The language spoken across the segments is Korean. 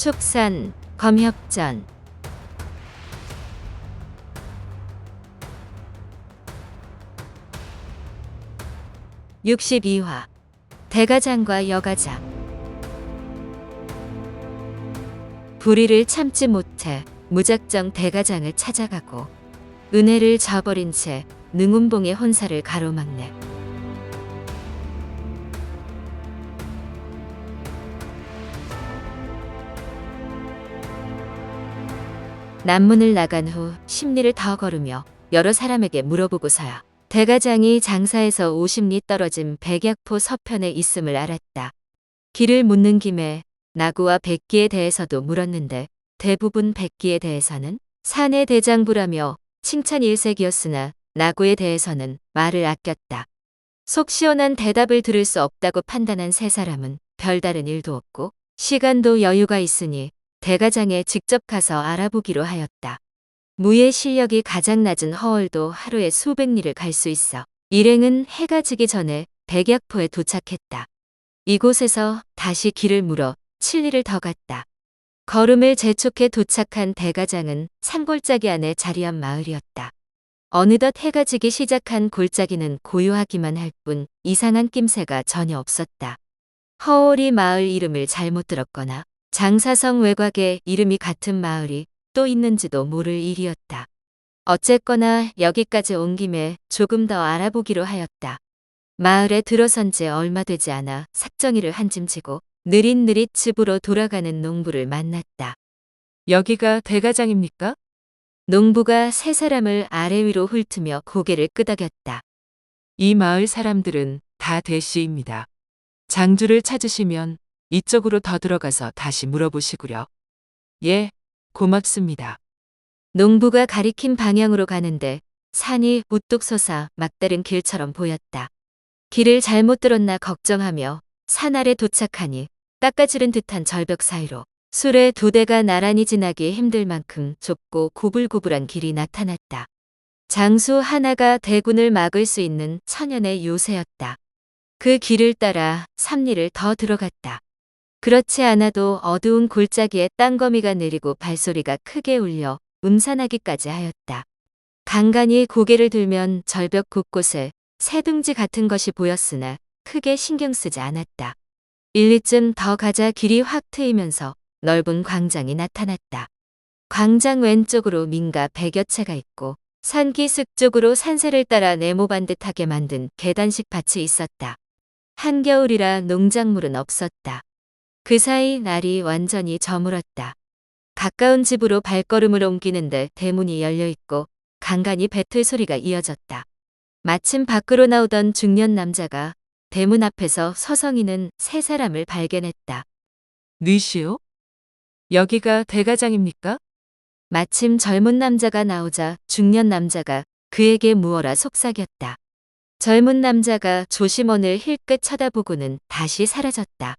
축산, 검협전. 62화 대가장과 여가장. 불의를 참지 못해 무작정 대가장을 찾아가고 은혜를 저버린 채 능운봉의 혼사를 가로막네. 남문을 나간 후 십리를 더 걸으며 여러 사람에게 물어보고서야 대가장이 장사에서 50리 떨어진 백약포 서편에 있음을 알았다. 길을 묻는 김에 나구와 백기에 대해서도 물었는데 대부분 백기에 대해서는 사내 대장부라며 칭찬 일색이었으나 나구에 대해서는 말을 아꼈다. 속 시원한 대답을 들을 수 없다고 판단한 세 사람은 별다른 일도 없고 시간도 여유가 있으니 대가장에 직접 가서 알아보기로 하였다. 무예 실력이 가장 낮은 허월도 하루에 수백 리를 갈 수 있어 일행은 해가 지기 전에 백약포에 도착했다. 이곳에서 다시 길을 물어 7리를 더 갔다. 걸음을 재촉해 도착한 대가장은 산골짜기 안에 자리한 마을이었다. 어느덧 해가 지기 시작한 골짜기는 고요하기만 할 뿐 이상한 낌새가 전혀 없었다. 허월이 마을 이름을 잘못 들었거나 장사성 외곽에 이름이 같은 마을이 또 있는지도 모를 일이었다. 어쨌거나 여기까지 온 김에 조금 더 알아보기로 하였다. 마을에 들어선 지 얼마 되지 않아 삭정이를 한 짐 지고 느릿느릿 집으로 돌아가는 농부를 만났다. 여기가 대가장입니까? 농부가 세 사람을 아래 위로 훑으며 고개를 끄덕였다. 이 마을 사람들은 다 대씨입니다. 장주를 찾으시면 이쪽으로 더 들어가서 다시 물어보시구려. 예, 고맙습니다. 농부가 가리킨 방향으로 가는데 산이 우뚝 솟아 막다른 길처럼 보였다. 길을 잘못 들었나 걱정하며 산 아래 도착하니 깎아지른 듯한 절벽 사이로 수레 두 대가 나란히 지나기 힘들 만큼 좁고 구불구불한 길이 나타났다. 장수 하나가 대군을 막을 수 있는 천연의 요새였다. 그 길을 따라 3리를 더 들어갔다. 그렇지 않아도 어두운 골짜기에 땅거미가 내리고 발소리가 크게 울려 음산하기까지 하였다. 간간히 고개를 들면 절벽 곳곳에 새둥지 같은 것이 보였으나 크게 신경 쓰지 않았다. 1리쯤 더 가자 길이 확 트이면서 넓은 광장이 나타났다. 광장 왼쪽으로 민가 100여 채가 있고 산기슭 쪽으로 산세를 따라 네모반 듯하게 만든 계단식 밭이 있었다. 한겨울이라 농작물은 없었다. 그 사이 날이 완전히 저물었다. 가까운 집으로 발걸음을 옮기는데 대문이 열려 있고 간간히 배틀 소리가 이어졌다. 마침 밖으로 나오던 중년 남자가 대문 앞에서 서성이는 세 사람을 발견했다. 뉘시오? 여기가 대가장입니까? 마침 젊은 남자가 나오자 중년 남자가 그에게 무어라 속삭였다. 젊은 남자가 조심원을 힐끗 쳐다보고는 다시 사라졌다.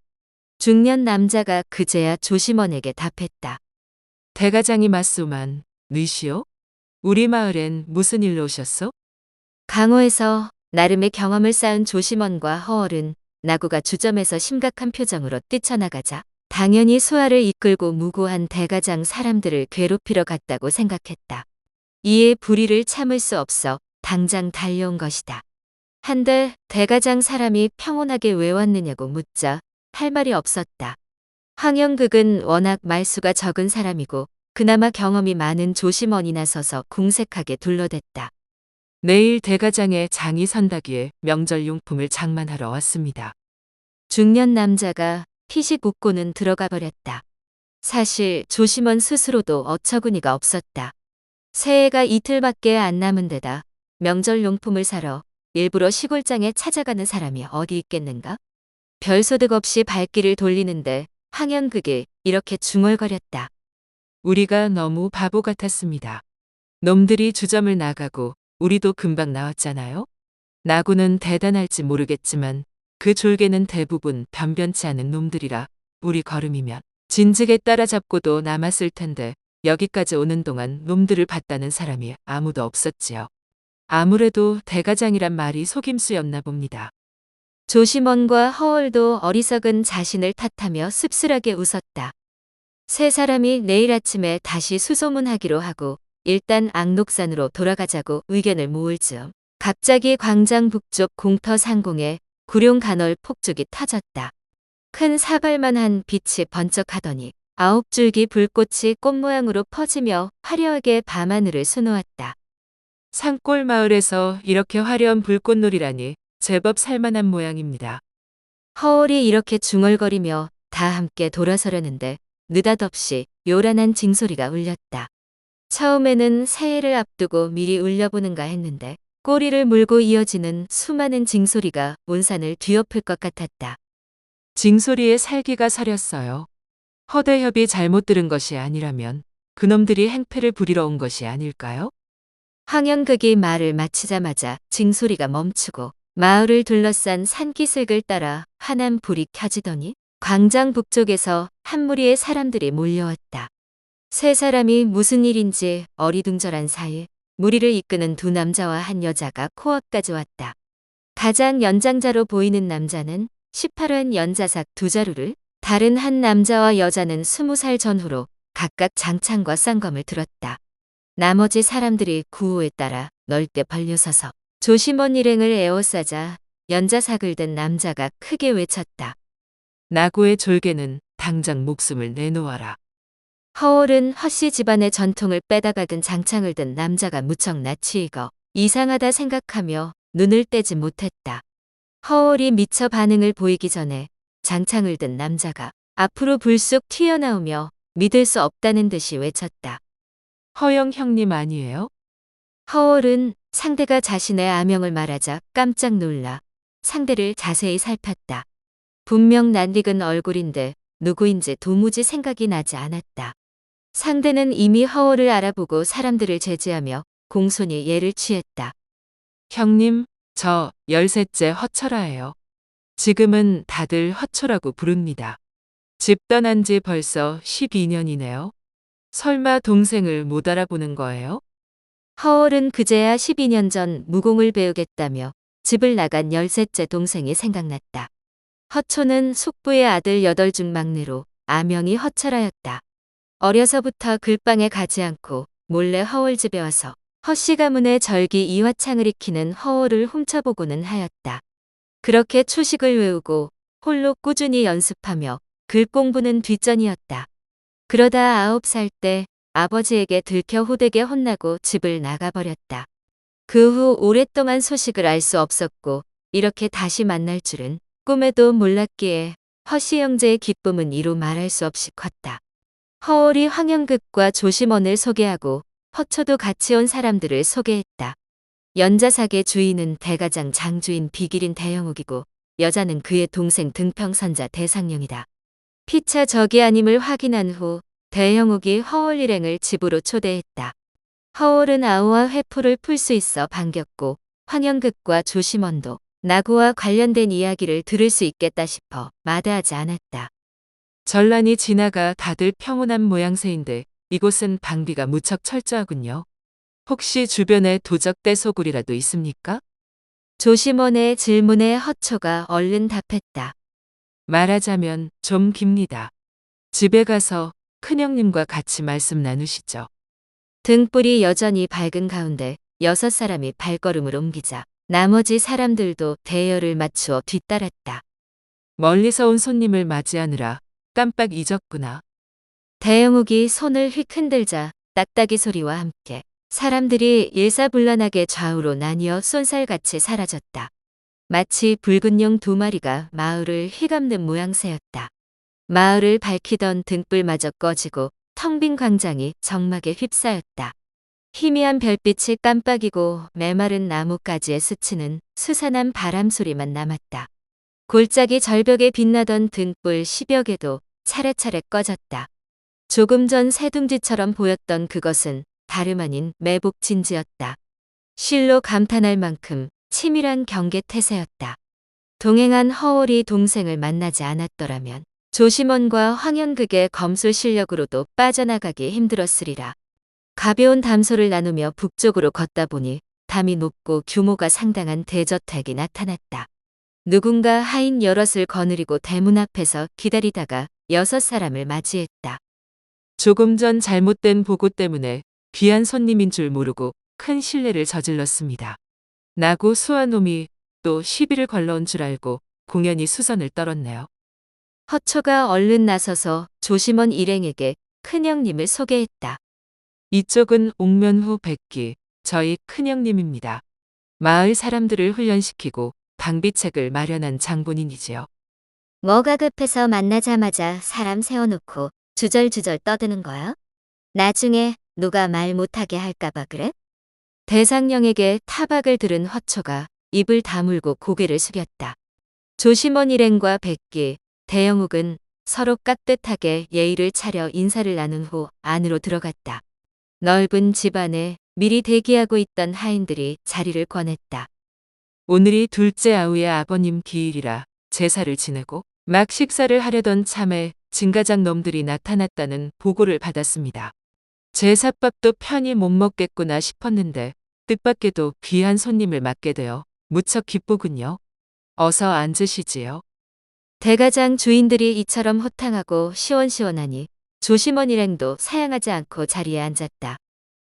중년 남자가 그제야 조심원에게 답했다. 대가장이 맞소만, 뉘시오? 우리 마을엔 무슨 일로 오셨소? 강호에서 나름의 경험을 쌓은 조심원과 허월은 나구가 주점에서 심각한 표정으로 뛰쳐나가자 당연히 수하를 이끌고 무고한 대가장 사람들을 괴롭히러 갔다고 생각했다. 이에 불의를 참을 수 없어 당장 달려온 것이다. 한데 대가장 사람이 평온하게 왜 왔느냐고 묻자 할 말이 없었다. 황영극은 워낙 말수가 적은 사람이고 그나마 경험이 많은 조심원이 나서서 궁색하게 둘러댔다. 내일 대가장에 장이 선다기에 명절 용품을 장만하러 왔습니다. 중년 남자가 피식 웃고는 들어가 버렸다. 사실 조심원 스스로도 어처구니가 없었다. 새해가 이틀밖에 안 남은 데다 명절 용품을 사러 일부러 시골장에 찾아가는 사람이 어디 있겠는가? 별소득 없이 발길을 돌리는데 황연극이 이렇게 중얼거렸다. 우리가 너무 바보 같았습니다. 놈들이 주점을 나가고 우리도 금방 나왔잖아요. 나구는 대단할지 모르겠지만 그 졸개는 대부분 변변치 않은 놈들이라 우리 걸음이면 진즉에 따라잡고도 남았을 텐데 여기까지 오는 동안 놈들을 봤다는 사람이 아무도 없었지요. 아무래도 대가장이란 말이 속임수였나 봅니다. 조심원과 허월도 어리석은 자신을 탓하며 씁쓸하게 웃었다. 세 사람이 내일 아침에 다시 수소문하기로 하고 일단 앙록산으로 돌아가자고 의견을 모을 즈음 갑자기 광장 북쪽 공터 상공에 구룡 간헐 폭죽이 터졌다. 큰 사발만한 빛이 번쩍하더니 9줄기 불꽃이 꽃 모양으로 퍼지며 화려하게 밤하늘을 수놓았다. 산골 마을에서 이렇게 화려한 불꽃놀이라니 제법 살만한 모양입니다. 허울이 이렇게 중얼거리며 다 함께 돌아서려는데 느닷없이 요란한 징소리가 울렸다. 처음에는 새해를 앞두고 미리 울려보는가 했는데 꼬리를 물고 이어지는 수많은 징소리가 온 산을 뒤엎을 것 같았다. 징소리에 살기가 서렸어요. 허대협이 잘못 들은 것이 아니라면 그놈들이 행패를 부리러 온 것이 아닐까요? 황연극이 말을 마치자마자 징소리가 멈추고 마을을 둘러싼 산기슭을 따라 환한 불이 켜지더니 광장 북쪽에서 한 무리의 사람들이 몰려왔다. 세 사람이 무슨 일인지 어리둥절한 사이 무리를 이끄는 두 남자와 한 여자가 코앞까지 왔다. 가장 연장자로 보이는 남자는 18원 연자삭 두 자루를, 다른 한 남자와 여자는 20살 전후로 각각 장창과 쌍검을 들었다. 나머지 사람들이 구호에 따라 넓게 벌려서서 조심원 일행을 에워싸자 연자삭을 든 남자가 크게 외쳤다. 나고의 졸개는 당장 목숨을 내놓아라. 허울은 허씨 집안의 전통을 빼다가 든 장창을 든 남자가 무척 낯이 익어 이상하다 생각하며 눈을 떼지 못했다. 허울이 미처 반응을 보이기 전에 장창을 든 남자가 앞으로 불쑥 튀어나오며 믿을 수 없다는 듯이 외쳤다. 허영 형님 아니에요? 허울은 상대가 자신의 아명을 말하자 깜짝 놀라 상대를 자세히 살폈다. 분명 낯익은 얼굴인데 누구인지 도무지 생각이 나지 않았다. 상대는 이미 허울을 알아보고 사람들을 제지하며 공손히 예를 취했다. 형님, 저 13째 허철아예요. 지금은 다들 허초라고 부릅니다. 집 떠난 지 벌써 12년이네요. 설마 동생을 못 알아보는 거예요? 허울은 그제야 12년 전 무공을 배우겠다며 집을 나간 13째 동생이 생각났다. 허초는 숙부의 아들 8중 막내로 아명이 허철아였다. 어려서부터 글방에 가지 않고 몰래 허울 집에 와서 허씨 가문의 절기 이화창을 익히는 허울을 훔쳐보고는 하였다. 그렇게 초식을 외우고 홀로 꾸준히 연습하며 글 공부는 뒷전이었다. 그러다 9살 때 아버지에게 들켜 호되게 혼나고 집을 나가버렸다. 그 후 오랫동안 소식을 알 수 없었고 이렇게 다시 만날 줄은 꿈에도 몰랐기에 허씨 형제의 기쁨은 이루 말할 수 없이 컸다. 허울이 황영극과 조심원을 소개하고 허초도 같이 온 사람들을 소개했다. 연자삭의 주인은 대가장 장주인 비기린 대영욱이고 여자는 그의 동생 등평선자 대상령이다. 피차 적이 아님을 확인한 후 대영욱이 허울 일행을 집으로 초대했다. 허울은 아우와 회포를 풀 수 있어 반겼고 황영극과 조심원도 나고와 관련된 이야기를 들을 수 있겠다 싶어 마다하지 않았다. 전란이 지나가 다들 평온한 모양새인데 이곳은 방비가 무척 철저하군요. 혹시 주변에 도적 떼소굴이라도 있습니까? 조심원의 질문에 허초가 얼른 답했다. 말하자면 좀 깁니다. 집에 가서 큰형님과 같이 말씀 나누시죠. 등불이 여전히 밝은 가운데 6사람이 발걸음을 옮기자 나머지 사람들도 대열을 맞추어 뒤따랐다. 멀리서 온 손님을 맞이하느라 깜빡 잊었구나. 대영욱이 손을 휙 흔들자 딱딱이 소리와 함께 사람들이 일사불란하게 좌우로 나뉘어 쏜살같이 사라졌다. 마치 붉은 용 2마리가 마을을 휘감는 모양새였다. 마을을 밝히던 등불마저 꺼지고 텅 빈 광장이 적막에 휩싸였다. 희미한 별빛이 깜빡이고 메마른 나뭇가지에 스치는 스산한 바람 소리만 남았다. 골짜기 절벽에 빛나던 등불 10여 개도 차례차례 꺼졌다. 조금 전 새둥지처럼 보였던 그것은 다름 아닌 매복진지였다. 실로 감탄할 만큼 치밀한 경계태세였다. 동행한 허울이 동생을 만나지 않았더라면 조심원과 황연극의 검술 실력으로도 빠져나가기 힘들었으리라. 가벼운 담소를 나누며 북쪽으로 걷다 보니 담이 높고 규모가 상당한 대저택이 나타났다. 누군가 하인 여럿을 거느리고 대문 앞에서 기다리다가 6사람을 맞이했다. 조금 전 잘못된 보고 때문에 귀한 손님인 줄 모르고 큰 실례를 저질렀습니다. 나고 수아놈이 또 시비를 걸러온 줄 알고 공연히 수선을 떨었네요. 허초가 얼른 나서서 조심원 일행에게 큰형님을 소개했다. 이쪽은 옥면후 백기, 저희 큰형님입니다. 마을 사람들을 훈련시키고 방비책을 마련한 장본인이지요. 뭐가 급해서 만나자마자 사람 세워놓고 주절주절 떠드는 거야? 나중에 누가 말 못하게 할까봐 그래? 대상령에게 타박을 들은 허초가 입을 다물고 고개를 숙였다. 조심원 일행과 백기, 대영욱은 서로 깍듯하게 예의를 차려 인사를 나눈 후 안으로 들어갔다. 넓은 집 안에 미리 대기하고 있던 하인들이 자리를 권했다. 오늘이 둘째 아우의 아버님 기일이라 제사를 지내고 막 식사를 하려던 참에 진가장 놈들이 나타났다는 보고를 받았습니다. 제사밥도 편히 못 먹겠구나 싶었는데 뜻밖에도 귀한 손님을 맞게 되어 무척 기쁘군요. 어서 앉으시지요. 대가장 주인들이 이처럼 호탕하고 시원시원하니 조심원 일행도 사양하지 않고 자리에 앉았다.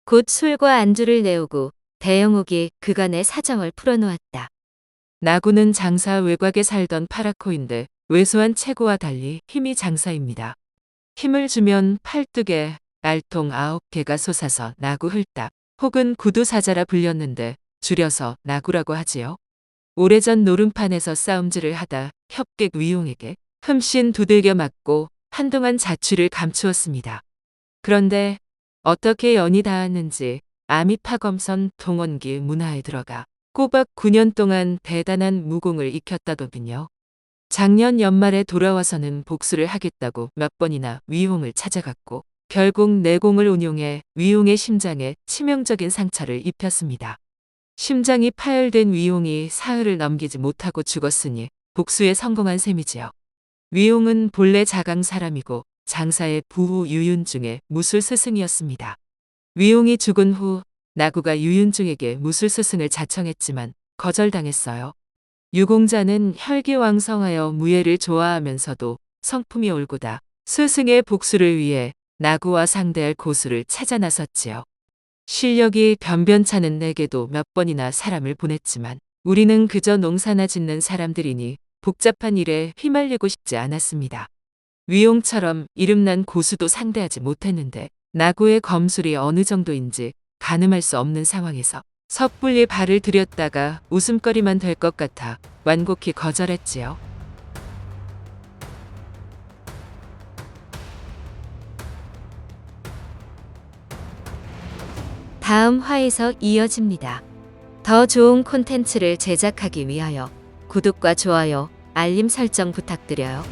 곧 술과 안주를 내오고 대영욱이 그간의 사정을 풀어놓았다. 나구는 장사 외곽에 살던 파라코인데 왜소한 체구와 달리 힘이 장사입니다. 힘을 주면 팔뚝에 알통 9개가 솟아서 나구 흘답 혹은 구두사자라 불렸는데 줄여서 나구라고 하지요. 오래전 노름판에서 싸움질을 하다 협객 위용에게 흠씬 두들겨 맞고 한동안 자취를 감추었습니다. 그런데 어떻게 연이 닿았는지 아미파검선 동원기 문화에 들어가 꼬박 9년 동안 대단한 무공을 익혔다더군요. 작년 연말에 돌아와서는 복수를 하겠다고 몇 번이나 위용을 찾아갔고 결국 내공을 운용해 위용의 심장에 치명적인 상처를 입혔습니다. 심장이 파열된 위용이 사흘을 넘기지 못하고 죽었으니 복수에 성공한 셈이지요. 위용은 본래 자강 사람이고 장사의 부후 유윤중의 무술 스승이었습니다. 위용이 죽은 후 나구가 유윤중에게 무술 스승을 자청했지만 거절당했어요. 유공자는 혈기왕성하여 무예를 좋아하면서도 성품이 올고다 스승의 복수를 위해 나구와 상대할 고수를 찾아 나섰지요. 실력이 변변찮은 내게도 몇 번이나 사람을 보냈지만 우리는 그저 농사나 짓는 사람들이니 복잡한 일에 휘말리고 싶지 않았습니다. 위용처럼 이름난 고수도 상대하지 못했는데 나구의 검술이 어느 정도인지 가늠할 수 없는 상황에서 섣불리 발을 들였다가 웃음거리만 될 것 같아 완곡히 거절했지요. 다음 화에서 이어집니다. 더 좋은 콘텐츠를 제작하기 위하여 구독과 좋아요, 알림 설정 부탁드려요.